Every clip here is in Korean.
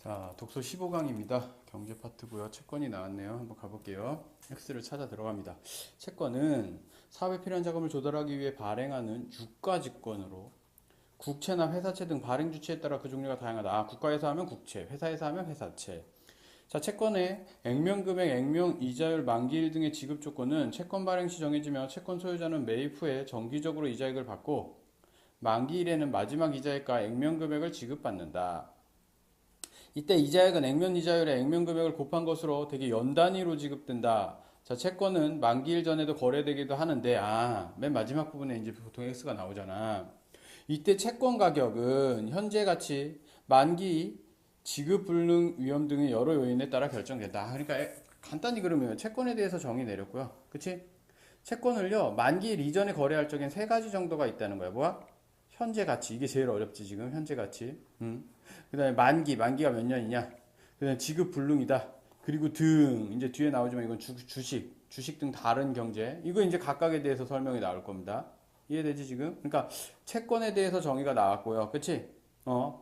자, 독서 15강입니다. 경제 파트고요. 채권이 나왔네요. 한번 가볼게요. X를 찾아 들어갑니다. 채권은 사업에 필요한 자금을 조달하기 위해 발행하는 유가증권으로 국채나 회사채 등 발행 주체에 따라 그 종류가 다양하다. 국가에서 하면 국채, 회사에서 하면 회사채. 자, 채권의 액면금액, 액면이자율, 만기일 등의 지급 조건은 채권 발행 시 정해지며 채권 소유자는 매입 후에 정기적으로 이자액을 받고 만기일에는 마지막 이자액과 액면금액을 지급받는다. 이때 이자액은 액면 이자율의 액면 금액을 곱한 것으로 되게 연 단위로 지급된다. 자, 채권은 만기일 전에도 거래되기도 하는데, 맨 마지막 부분에 이제 보통 X가 나오잖아. 이때 채권 가격은 현재 가치, 만기, 지급 불능 위험 등의 여러 요인에 따라 결정된다. 그러니까 간단히 그러면 채권에 대해서 정의 내렸고요. 그치? 채권을요, 만기일 이전에 거래할 적엔 세 가지 정도가 있다는 거야. 뭐야? 현재 가치. 이게 제일 어렵지, 지금. 현재 가치. 그 다음에 만기가 몇 년이냐? 그 다음에 지급 불능이다. 그리고 등, 이제 뒤에 나오지만 이건 주식 등 다른 경제. 이거 이제 각각에 대해서 설명이 나올 겁니다. 이해되지, 지금? 그러니까 채권에 대해서 정의가 나왔고요. 그치?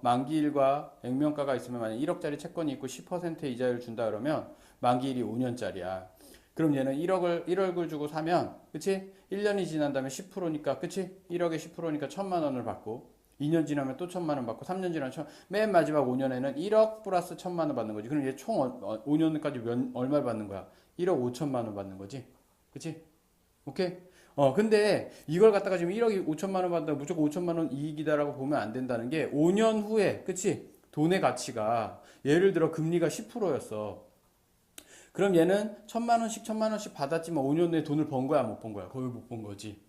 만기일과 액면가가 있으면 만약 1억짜리 채권이 있고 10% 이자율 준다 그러면 만기일이 5년짜리야. 그럼 얘는 1억을 주고 사면, 그치? 1년이 지난 다음에 10%니까, 그치? 1억에 10%니까 1,000만 원을 받고, 2년 지나면 또 1,000만 원 받고, 3년 지나면 맨 마지막 5년에는 1억 플러스 1,000만 원 받는 거지. 그럼 얘 총 5년까지 얼마를 받는 거야? 1억 5천만 원 받는 거지. 그치? 오케이? 근데 이걸 갖다가 지금 1억 5천만 원 받는다 무조건 5천만 원 이익이다라고 보면 안 된다는 게 5년 후에, 그치? 돈의 가치가, 예를 들어 금리가 10%였어. 그럼 얘는 1,000만 원씩 받았지만 5년 내에 돈을 번 거야, 못 번 거야? 거의 못 번 거지.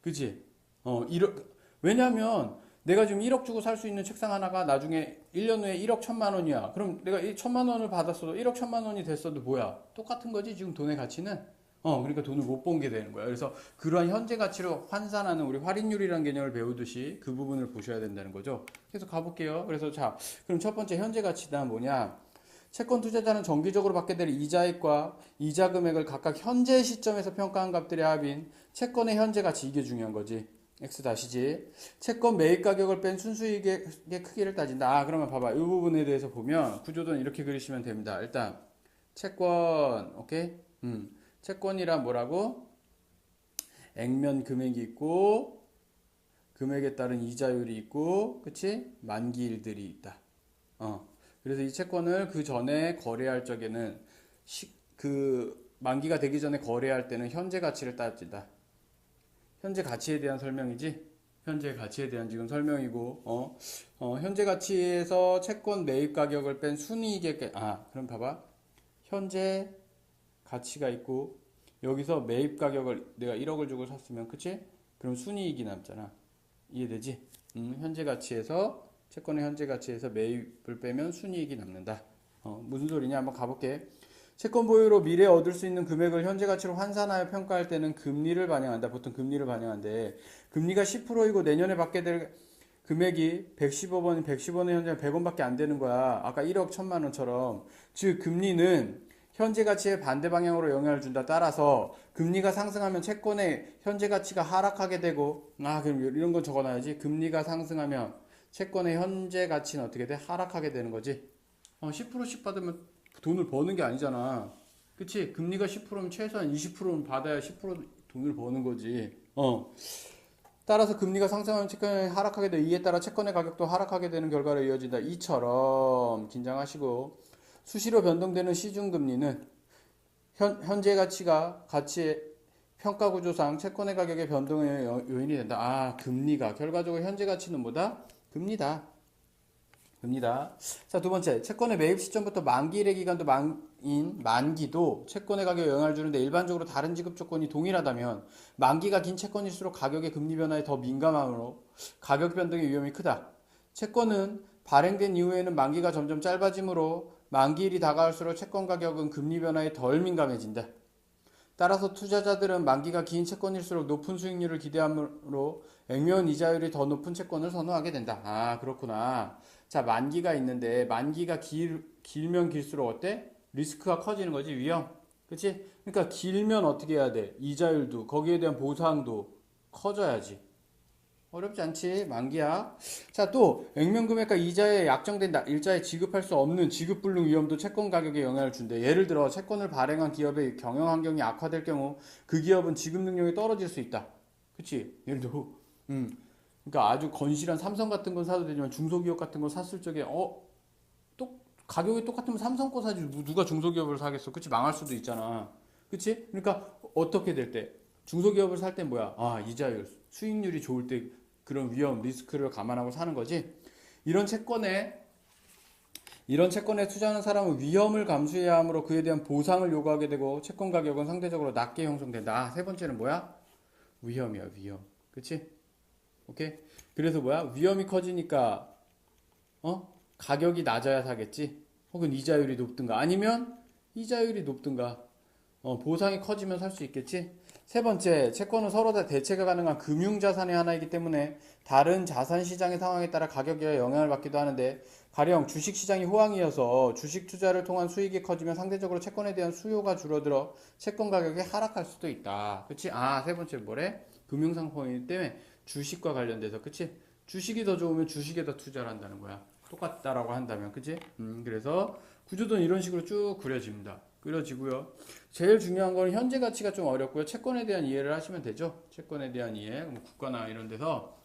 그치? 1억, 왜냐면 내가 지금 1억 주고 살 수 있는 책상 하나가 나중에 1년 후에 1억 1,000만 원이야. 그럼 내가 1,000만 원을 받았어도 1억 1,000만 원이 됐어도 뭐야? 똑같은 거지, 지금 돈의 가치는? 그러니까 돈을 못 번 게 되는 거야. 그래서 그러한 현재 가치로 환산하는 우리 할인율이라는 개념을 배우듯이 그 부분을 보셔야 된다는 거죠. 그래서 가볼게요. 그래서 자, 그럼 첫 번째 현재 가치다 뭐냐? 채권 투자자는 정기적으로 받게 될 이자액과 이자 금액을 각각 현재 시점에서 평가한 값들의 합인 채권의 현재 가치, 이게 중요한 거지. X 다시지. 채권 매입 가격을 뺀 순수이익의 크기를 따진다. 그러면 봐봐. 이 부분에 대해서 보면 구조도는 이렇게 그리시면 됩니다. 일단 채권, 오케이? 채권이란 뭐라고? 액면 금액이 있고 금액에 따른 이자율이 있고, 그치? 만기일들이 있다. 그래서 이 채권을 그 전에 거래할 적에는 그 만기가 되기 전에 거래할 때는 현재 가치를 따진다. 현재 가치에 대한 설명이지. 현재 가치에 대한 지금 설명이고, 현재 가치에서 채권 매입 가격을 뺀 순이익의, 그럼 봐봐. 현재 가치가 있고, 여기서 매입 가격을 내가 1억을 주고 샀으면, 그치? 그럼 순이익이 남잖아. 이해되지? 현재 가치에서, 채권의 현재 가치에서 매입을 빼면 순이익이 남는다. 무슨 소리냐? 한번 가볼게. 채권 보유로 미래에 얻을 수 있는 금액을 현재 가치로 환산하여 평가할 때는 금리를 반영한다. 보통 금리를 반영한대. 금리가 10%이고 내년에 받게 될 금액이 115원, 110원의 현재 100원밖에 안 되는 거야. 아까 1억 1천만 원처럼. 즉 금리는 현재 가치에 반대 방향으로 영향을 준다. 따라서 금리가 상승하면 채권의 현재 가치가 하락하게 되고, 그럼 이런 건 적어놔야지. 금리가 상승하면 채권의 현재 가치는 어떻게 돼? 하락하게 되는 거지. 10%씩 받으면 돈을 버는 게 아니잖아. 그치? 금리가 10%면 최소한 20%는 받아야 10% 돈을 버는 거지. 따라서 금리가 상승하면 채권이 하락하게 돼. 이에 따라 채권의 가격도 하락하게 되는 결과로 이어진다. 이처럼 긴장하시고, 수시로 변동되는 시중금리는 현재 가치의 평가 구조상 채권의 가격의 변동의 요인이 된다. 금리가 결과적으로 현재 가치는 뭐다? 금리다. 자, 두 번째. 채권의 매입 시점부터 만기일의 기간도 만기도 채권의 가격에 영향을 주는데 일반적으로 다른 지급 조건이 동일하다면 만기가 긴 채권일수록 가격의 금리 변화에 더 민감하므로 가격 변동의 위험이 크다. 채권은 발행된 이후에는 만기가 점점 짧아지므로 만기일이 다가올수록 채권 가격은 금리 변화에 덜 민감해진다. 따라서 투자자들은 만기가 긴 채권일수록 높은 수익률을 기대하므로 액면 이자율이 더 높은 채권을 선호하게 된다. 그렇구나. 자, 만기가 있는데 만기가 길면 길수록 어때? 리스크가 커지는 거지, 위험. 그치? 그러니까 길면 어떻게 해야 돼? 이자율도 거기에 대한 보상도 커져야지. 어렵지 않지. 만기야. 자, 또 액면금액과 이자에 약정된 일자에 지급할 수 없는 지급불능 위험도 채권 가격에 영향을 준대. 예를 들어 채권을 발행한 기업의 경영 환경이 악화될 경우 그 기업은 지급 능력이 떨어질 수 있다. 그치? 예를 들어 그러니까 아주 건실한 삼성 같은 건 사도 되지만 중소기업 같은 거 샀을 적에 또 가격이 똑같으면 삼성 거 사지 누가 중소기업을 사겠어. 그치? 망할 수도 있잖아. 그치? 그러니까 어떻게 될 때? 중소기업을 살 때 뭐야? 이자율, 수익률이 좋을 때 그런 위험, 리스크를 감안하고 사는 거지. 이런 채권에 투자하는 사람은 위험을 감수해야 하므로 그에 대한 보상을 요구하게 되고 채권 가격은 상대적으로 낮게 형성된다. 세 번째는 뭐야? 위험이야, 위험. 그치? 오케이? 그래서 뭐야? 위험이 커지니까 가격이 낮아야 사겠지? 혹은 이자율이 높든가 아니면 이자율이 높든가 보상이 커지면 살 수 있겠지? 세 번째, 채권은 서로 다 대체가 가능한 금융자산의 하나이기 때문에 다른 자산 시장의 상황에 따라 가격에 영향을 받기도 하는데 가령 주식시장이 호황이어서 주식 투자를 통한 수익이 커지면 상대적으로 채권에 대한 수요가 줄어들어 채권 가격이 하락할 수도 있다. 그치? 세 번째 뭐래? 금융상품이기 때문에 주식과 관련돼서 그치? 주식이 더 좋으면 주식에 더 투자를 한다는 거야. 똑같다라고 한다면 그치? 그래서 구조는 이런 식으로 쭉 그려지고요. 제일 중요한 건 현재 가치가 좀 어렵고요. 채권에 대한 이해를 하시면 되죠. 채권에 대한 이해. 뭐 국가나 이런 데서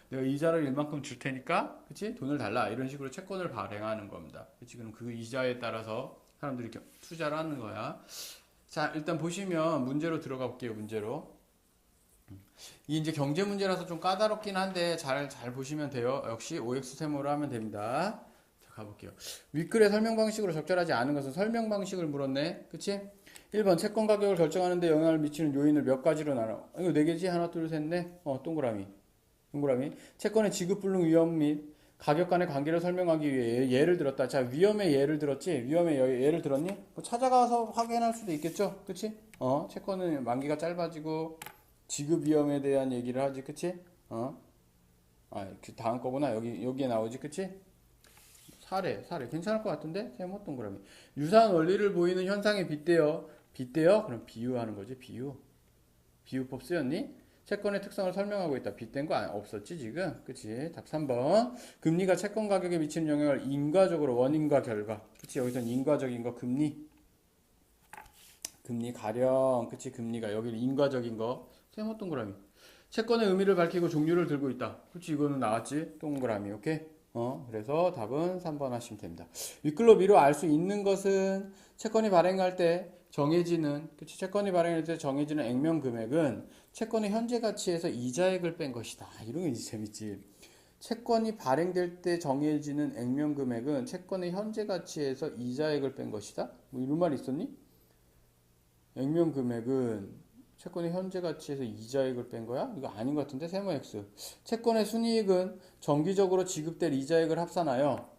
내가 이자를 일만큼 줄 테니까 그치? 돈을 달라. 이런 식으로 채권을 발행하는 겁니다. 그치? 그럼 그 이자에 따라서 사람들이 투자를 하는 거야. 자, 일단 보시면 문제로 들어가 볼게요. 문제로. 이 이제 경제 문제라서 좀 까다롭긴 한데 잘 보시면 돼요. 역시 OX 세모로 하면 됩니다. 자, 가볼게요. 윗글의 설명 방식으로 적절하지 않은 것은 설명 방식을 물었네. 그치? 1번 채권 가격을 결정하는 데 영향을 미치는 요인을 몇 가지로 나눠. 이거 네 개지? 하나, 둘, 셋, 넷. 동그라미. 채권의 지급불능 위험 및 가격 간의 관계를 설명하기 위해 예를 들었다. 자, 위험의 예를 들었지? 위험의 예를 들었니? 찾아가서 확인할 수도 있겠죠? 그치? 채권은 만기가 짧아지고 지급 위험에 대한 얘기를 하지, 그치? 그 다음 거구나. 여기에 나오지, 그치? 사례. 괜찮을 것 같은데? 세모 동그라미. 유사한 원리를 보이는 현상에 빗대어? 그럼 비유하는 거지, 비유. 비유법 쓰였니? 채권의 특성을 설명하고 있다. 빗댄 거 없었지, 지금? 그치? 답 3번. 금리가 채권 가격에 미치는 영향을 인과적으로 원인과 결과. 그치? 여기선 인과적인 거, 금리 가령, 그치? 금리가 여기는 인과적인 거. 세모 동그라미. 채권의 의미를 밝히고 종류를 들고 있다. 그치? 이거는 나왔지? 동그라미. 오케이? 그래서 답은 3번 하시면 됩니다. 윗글로 미로 알 수 있는 것은 채권이 발행할 때 정해지는, 그치? 채권이 발행할 때 정해지는 액면 금액은 채권의 현재 가치에서 이자액을 뺀 것이다. 이런 게 이제 재밌지. 채권이 발행될 때 정해지는 액면 금액은 채권의 현재 가치에서 이자액을 뺀 것이다. 뭐 이런 말 있었니? 액면 금액은 채권의 현재 가치에서 이자액을 뺀 거야? 이거 아닌 것 같은데? 세모 X. 채권의 순이익은 정기적으로 지급될 이자액을 합산하여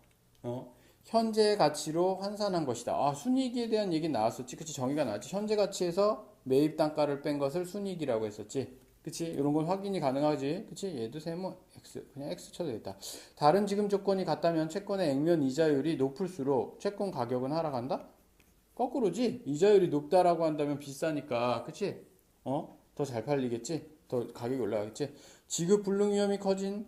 현재 가치로 환산한 것이다. 순이익에 대한 얘기 나왔었지. 그치? 정의가 나왔지. 현재 가치에서 매입 단가를 뺀 것을 순이익이라고 했었지. 그치? 이런 건 확인이 가능하지. 그치? 얘도 세모 X. 그냥 X 쳐도 되겠다. 다른 지급 조건이 같다면 채권의 액면 이자율이 높을수록 채권 가격은 하락한다? 거꾸로지. 이자율이 높다라고 한다면 비싸니까. 그치? 더 잘 팔리겠지? 더 가격이 올라가겠지? 지급 불능 위험이 커진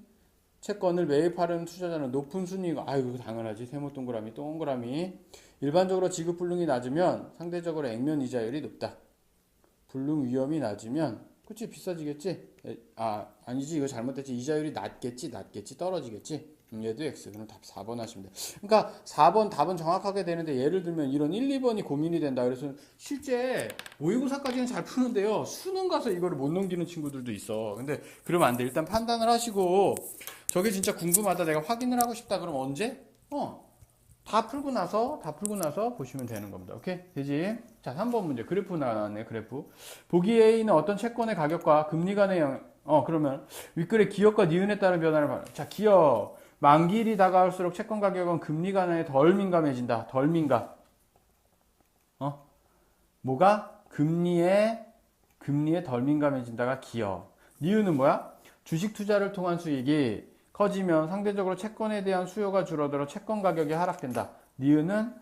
채권을 매입하려는 투자자는 높은 순이익, 이거 당연하지. 세모 동그라미. 일반적으로 지급 불능이 낮으면 상대적으로 액면 이자율이 높다. 불능 위험이 낮으면, 그치? 비싸지겠지? 아니지. 이거 잘못됐지. 이자율이 낮겠지? 떨어지겠지? 얘도 X. 그럼 답 4번 하시면 돼. 그러니까 4번 답은 정확하게 되는데 예를 들면 이런 1, 2번이 고민이 된다. 그래서 실제 모의고사까지는 잘 푸는데요. 수능 가서 이거를 못 넘기는 친구들도 있어. 근데 그러면 안 돼. 일단 판단을 하시고 저게 진짜 궁금하다. 내가 확인을 하고 싶다. 그럼 언제? 다 풀고 나서 보시면 되는 겁니다. 오케이? 되지? 자, 3번 문제. 그래프 나왔네. 그래프. 보기 A는 어떤 채권의 가격과 금리 간의 그러면 윗글에 기업과 니은에 따른 변화를 자, 기업. 만기일이 다가올수록 채권 가격은 금리 간에 덜 민감해진다. 덜 민감. 뭐가? 금리에 덜 민감해진다가 기업. 니은은 뭐야? 주식 투자를 통한 수익이 커지면 상대적으로 채권에 대한 수요가 줄어들어 채권 가격이 하락된다. 니은은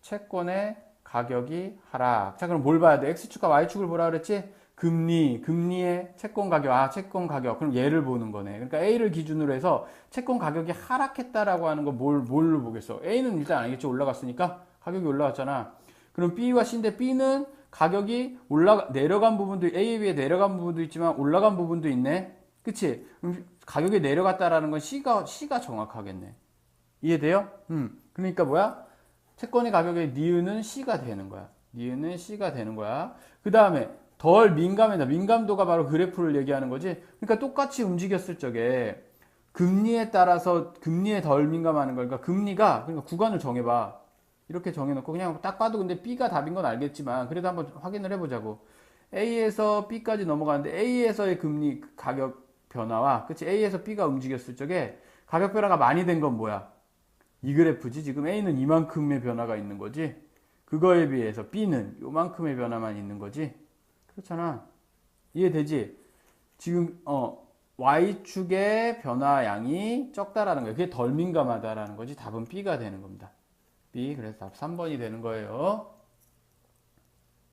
채권의 가격이 하락. 자, 그럼 뭘 봐야 돼? X축과 Y축을 보라 그랬지? 금리의 채권 가격, 채권 가격. 그럼 얘를 보는 거네. 그러니까 A를 기준으로 해서 채권 가격이 하락했다라고 하는 거 뭘로 보겠어? A는 일단 알겠죠? 올라갔으니까 가격이 올라갔잖아. 그럼 B와 C인데 B는 가격이 내려간 부분도, A에 비해 내려간 부분도 있지만 올라간 부분도 있네. 그치? 그럼 가격이 내려갔다라는 건 C가 정확하겠네. 이해돼요? 그러니까 뭐야? 채권의 가격의 니은은 C가 되는 거야. 니은은 C가 되는 거야. 그 다음에 덜 민감하다. 민감도가 바로 그래프를 얘기하는 거지. 그러니까 똑같이 움직였을 적에 금리에 따라서 금리에 덜 민감하는 거니까 그러니까 구간을 정해봐. 이렇게 정해놓고 그냥 딱 봐도 근데 B가 답인 건 알겠지만 그래도 한번 확인을 해보자고. A에서 B까지 넘어가는데 A에서의 금리 가격 변화와 그치 A에서 B가 움직였을 적에 가격 변화가 많이 된 건 뭐야? 이 그래프지. 지금 A는 이만큼의 변화가 있는 거지. 그거에 비해서 B는 요만큼의 변화만 있는 거지. 그렇잖아. 이해되지? 지금 Y축의 변화량이 적다라는 거예요. 그게 덜 민감하다라는 거지. 답은 B가 되는 겁니다. B. 그래서 답 3번이 되는 거예요.